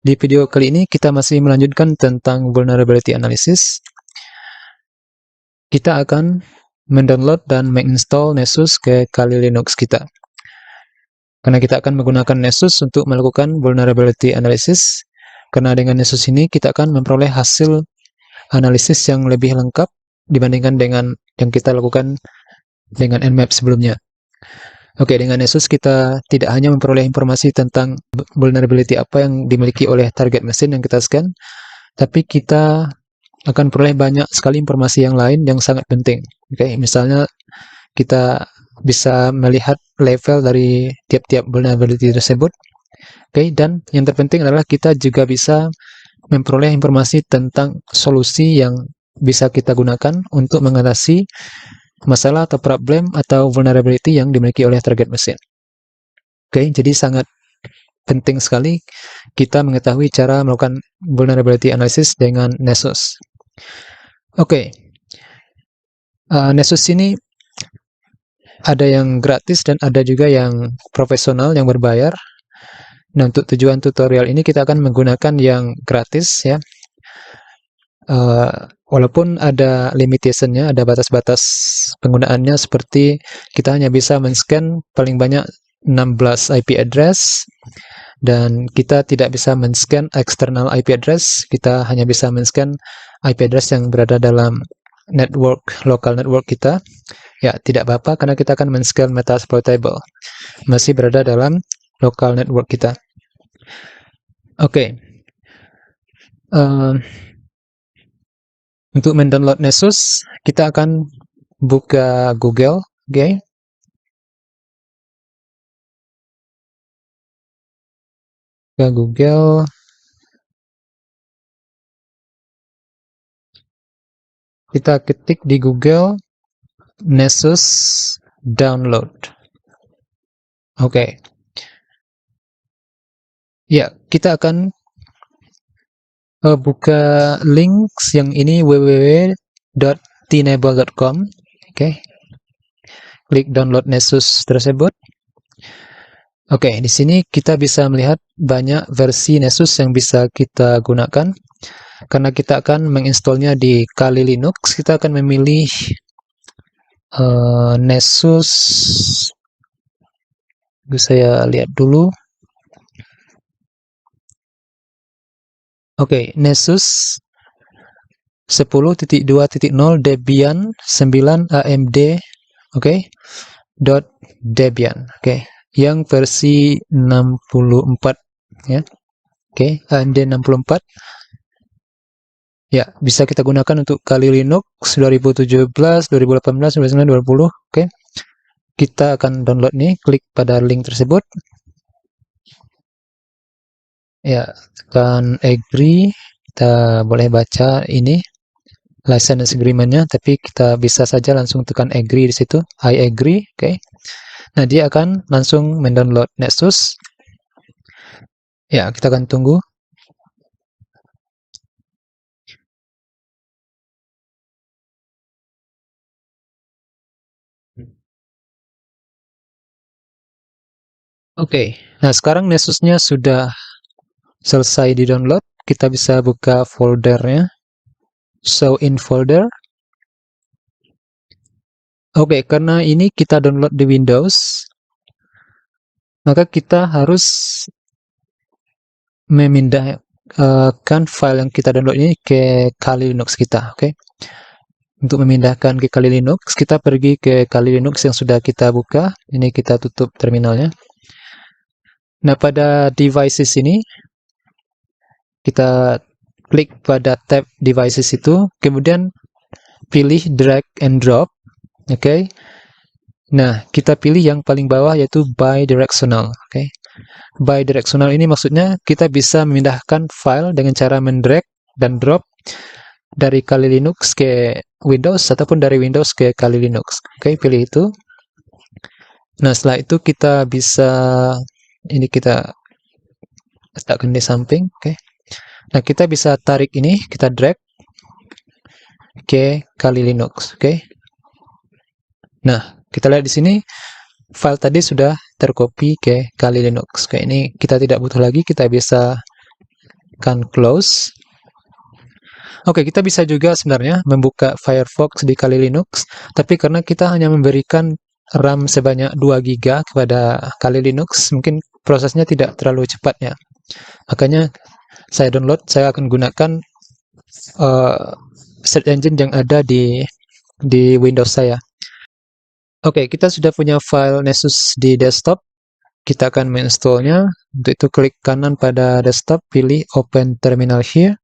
Di video kali ini kita masih melanjutkan tentang vulnerability analysis. Kita akan mendownload dan menginstall Nessus ke Kali Linux kita. Karena kita akan menggunakan Nessus untuk melakukan vulnerability analysis. Karena dengan Nessus ini kita akan memperoleh hasil analisis yang lebih lengkap dibandingkan dengan yang kita lakukan dengan Nmap sebelumnya. Oke, dengan Nessus kita tidak hanya memperoleh informasi tentang vulnerability apa yang dimiliki oleh target mesin yang kita scan, tapi kita akan peroleh banyak sekali informasi yang lain yang sangat penting. Oke, misalnya kita bisa melihat level dari tiap-tiap vulnerability tersebut. Oke, dan yang terpenting adalah kita juga bisa memperoleh informasi tentang solusi yang bisa kita gunakan untuk mengatasi masalah atau problem atau vulnerability yang dimiliki oleh target mesin. Oke, jadi sangat penting sekali kita mengetahui cara melakukan vulnerability analysis dengan Nessus. Oke, Nessus ini ada yang gratis dan ada juga yang profesional yang berbayar. Nah, untuk tujuan tutorial ini kita akan menggunakan yang gratis ya. Walaupun ada limitation-nya, ada batas-batas penggunaannya seperti kita hanya bisa men-scan paling banyak 16 IP address dan kita tidak bisa men-scan external IP address, kita hanya bisa men-scan IP address yang berada dalam network, local network kita. Ya, tidak apa-apa karena kita akan men-scan metasploitable. Masih berada dalam local network kita. Oke. Untuk mendownload Nessus, kita akan buka Google, oke. Buka Google. Kita ketik di Google Nessus download. Oke. Ya, kita akan buka links yang ini www.tnable.com. Oke. Klik download Nessus tersebut. Oke, di sini kita bisa melihat banyak versi Nessus yang bisa kita gunakan. Karena kita akan menginstalnya di Kali Linux, kita akan memilih Nessus. Saya lihat dulu. Oke, Nessus 10.2.0 Debian 9 AMD, oke, .debian, oke, yang versi 64 ya. Oke, AMD 64. Ya, bisa kita gunakan untuk Kali Linux 2017, 2018, 2019, 2020. Oke. Kita akan download nih, klik pada link tersebut. Ya, tekan agree. Kita boleh baca ini license agreement-nya, tapi kita bisa saja langsung tekan agree di situ. I agree, oke. Nah, dia akan langsung mendownload Nessus. Ya, kita akan tunggu. Oke, nah sekarang Nessusnya sudah selesai di-download. Kita bisa buka foldernya. Show in folder. Oke, karena ini kita download di Windows, maka kita harus memindahkan file yang kita download ini ke Kali Linux kita. Oke. Untuk memindahkan ke Kali Linux, kita pergi ke Kali Linux yang sudah kita buka. Ini kita tutup terminalnya. Nah, pada devices ini, kita klik pada tab devices itu, kemudian pilih drag and drop. Oke. Nah, kita pilih yang paling bawah yaitu bidirectional. Oke. Bidirectional ini maksudnya kita bisa memindahkan file dengan cara mendrag dan drop dari Kali Linux ke Windows ataupun dari Windows ke Kali Linux. Oke, pilih itu. Nah, setelah itu kita bisa ini kita letakkan di samping, oke. Nah, kita bisa tarik ini, kita drag ke Kali Linux, oke. Nah, kita lihat di sini file tadi sudah tercopy ke Kali Linux. Oke, ini kita tidak butuh lagi, kita bisa tekan close. Oke, kita bisa juga sebenarnya membuka Firefox di Kali Linux, tapi karena kita hanya memberikan RAM sebanyak 2 GB kepada Kali Linux, mungkin prosesnya tidak terlalu cepat ya. Makanya saya akan gunakan search engine yang ada di Windows saya. Oke, kita sudah punya file Nessus di desktop. Kita akan menginstalnya. Untuk itu klik kanan pada desktop, pilih Open Terminal here.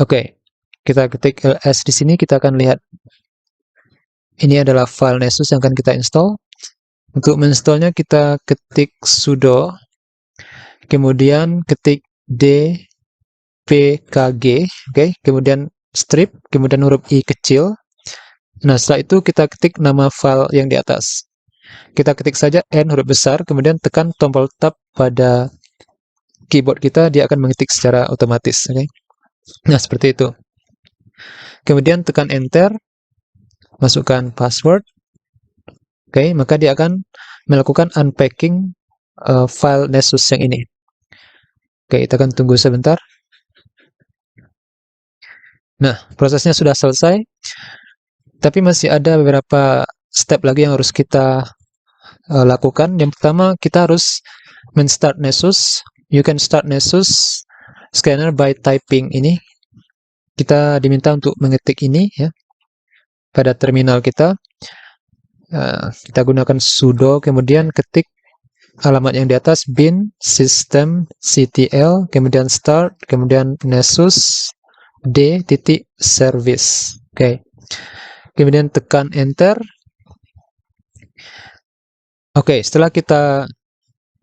Oke, kita ketik ls di sini, kita akan lihat ini adalah file Nessus yang akan kita install. Untuk menginstalnya kita ketik sudo, kemudian ketik dpkg, oke, kemudian strip, kemudian huruf i kecil. Nah, setelah itu kita ketik nama file yang di atas. Kita ketik saja N huruf besar, kemudian tekan tombol tab pada keyboard kita, dia akan mengetik secara otomatis. Okay? Nah, seperti itu. Kemudian tekan Enter, masukkan password. Oke, maka dia akan melakukan unpacking file Nessus yang ini. Oke, kita akan tunggu sebentar. Nah, prosesnya sudah selesai. Tapi masih ada beberapa step lagi yang harus kita lakukan. Yang pertama, kita harus men-start Nessus. You can start Nessus scanner by typing ini. Kita diminta untuk mengetik ini ya pada terminal kita. Kita gunakan sudo, kemudian ketik alamat yang di atas bin systemctl, kemudian start, kemudian Nessus d.service. Oke. Kemudian tekan enter. Oke, setelah kita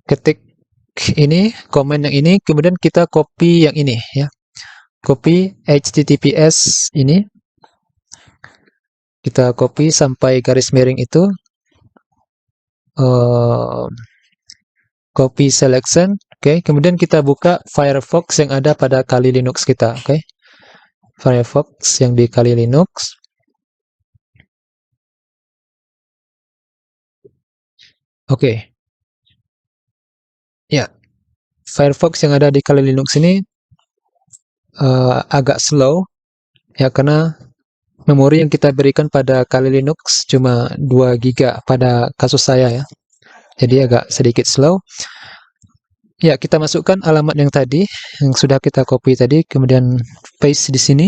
ketik ini, komen yang ini, kemudian kita copy yang ini ya. Copy HTTPS ini. Kita copy sampai garis miring itu. Copy selection. Oke, kemudian kita buka Firefox yang ada pada Kali Linux kita. Oke. Firefox yang di Kali Linux. Oke. Ya, Firefox yang ada di Kali Linux ini agak slow ya, karena memori yang kita berikan pada Kali Linux cuma 2 GB pada kasus saya ya. Jadi agak sedikit slow. Ya, kita masukkan alamat yang tadi yang sudah kita copy tadi, kemudian paste di sini.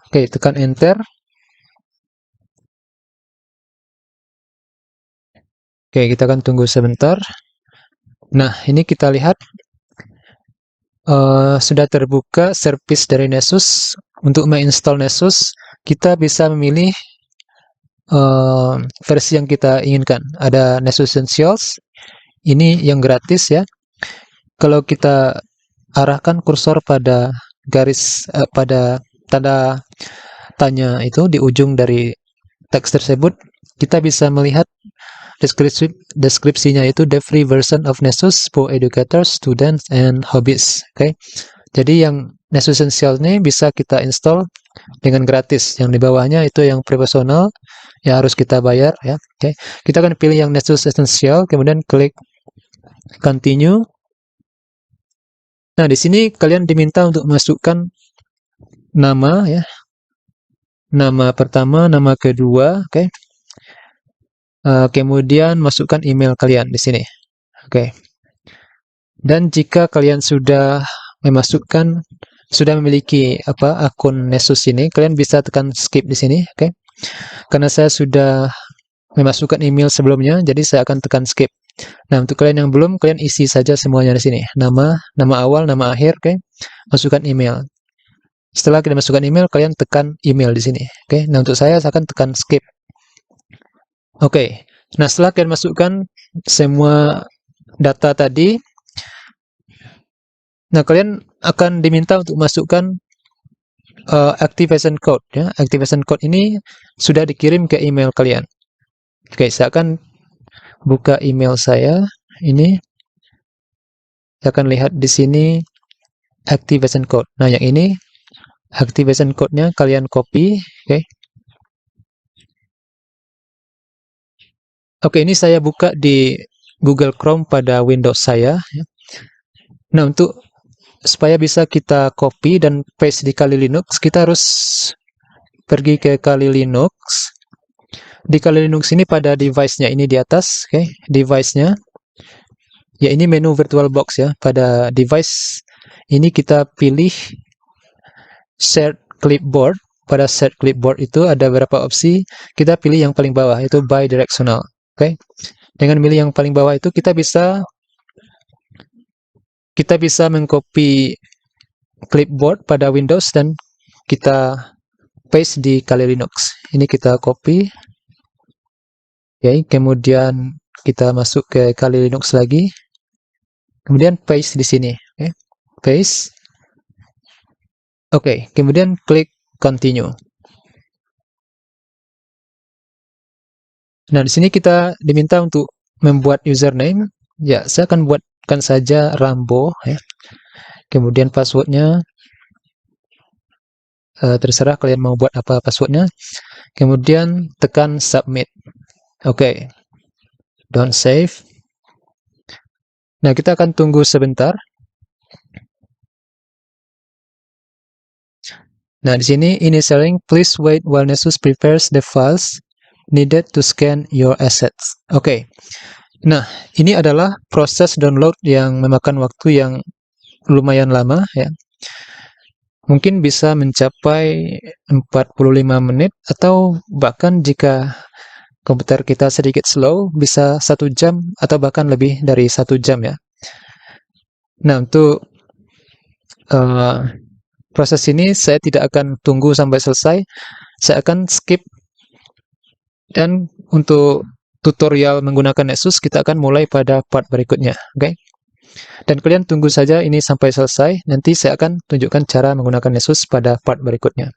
Oke, tekan enter. Oke, kita akan tunggu sebentar. Nah, ini kita lihat sudah terbuka service dari Nessus. Untuk menginstall Nessus, kita bisa memilih versi yang kita inginkan. Ada Nessus Essentials, ini yang gratis ya. Kalau kita arahkan kursor pada garis pada tanda tanya itu di ujung dari teks tersebut, kita bisa melihat deskripsinya itu the free version of Nessus for educators, students, and hobbies. Oke, jadi yang Nessus Essential ini bisa kita install dengan gratis. Yang di bawahnya itu yang profesional, ya harus kita bayar ya. Oke, kita akan pilih yang Nessus Essential, kemudian klik continue. Nah, di sini kalian diminta untuk masukkan nama ya, nama pertama, nama kedua, oke. Kemudian masukkan email kalian di sini. Oke. Dan jika kalian sudah memiliki akun Nessus ini, kalian bisa tekan skip di sini, oke. Karena saya sudah memasukkan email sebelumnya, jadi saya akan tekan skip. Nah, untuk kalian yang belum, kalian isi saja semuanya di sini. Nama awal, nama akhir, oke. Masukkan email. Setelah kita masukkan email, kalian tekan email di sini, oke. Nah, untuk saya akan tekan skip. Oke, nah setelah kalian masukkan semua data tadi, nah kalian akan diminta untuk masukkan activation code ya. Activation code ini sudah dikirim ke email kalian. Oke, saya akan buka email saya ini. Saya akan lihat di sini activation code. Nah, yang ini activation code-nya kalian copy, oke. Oke, ini saya buka di Google Chrome pada Windows saya. Nah, untuk supaya bisa kita copy dan paste di Kali Linux, kita harus pergi ke Kali Linux. Di Kali Linux ini pada device-nya ini di atas, oke, device-nya. Ya, ini menu VirtualBox ya. Pada device ini kita pilih Share Clipboard. Pada Share Clipboard itu ada beberapa opsi. Kita pilih yang paling bawah, yaitu Bidirectional. Oke. Dengan milih yang paling bawah itu kita bisa mengcopy clipboard pada Windows dan kita paste di Kali Linux. Ini kita copy. Oke, kemudian kita masuk ke Kali Linux lagi. Kemudian paste di sini. Oke, paste. Oke, kemudian klik continue. Nah, di sini kita diminta untuk membuat username. Ya, saya akan buatkan saja Rambo ya. Kemudian passwordnya terserah kalian mau buat apa passwordnya. Kemudian tekan submit. Oke. Don't save. Nah, kita akan tunggu sebentar. Nah, di sini initialing, please wait while Nessus prepares the files needed to scan your assets. Oke. Nah, ini adalah proses download yang memakan waktu yang lumayan lama ya. Mungkin bisa mencapai 45 menit atau bahkan jika komputer kita sedikit slow bisa 1 jam atau bahkan lebih dari 1 jam ya. Nah, untuk proses ini saya tidak akan tunggu sampai selesai. Saya akan skip, dan untuk tutorial menggunakan Nessus kita akan mulai pada part berikutnya. Oke. Dan kalian tunggu saja ini sampai selesai. Nanti saya akan tunjukkan cara menggunakan Nessus pada part berikutnya.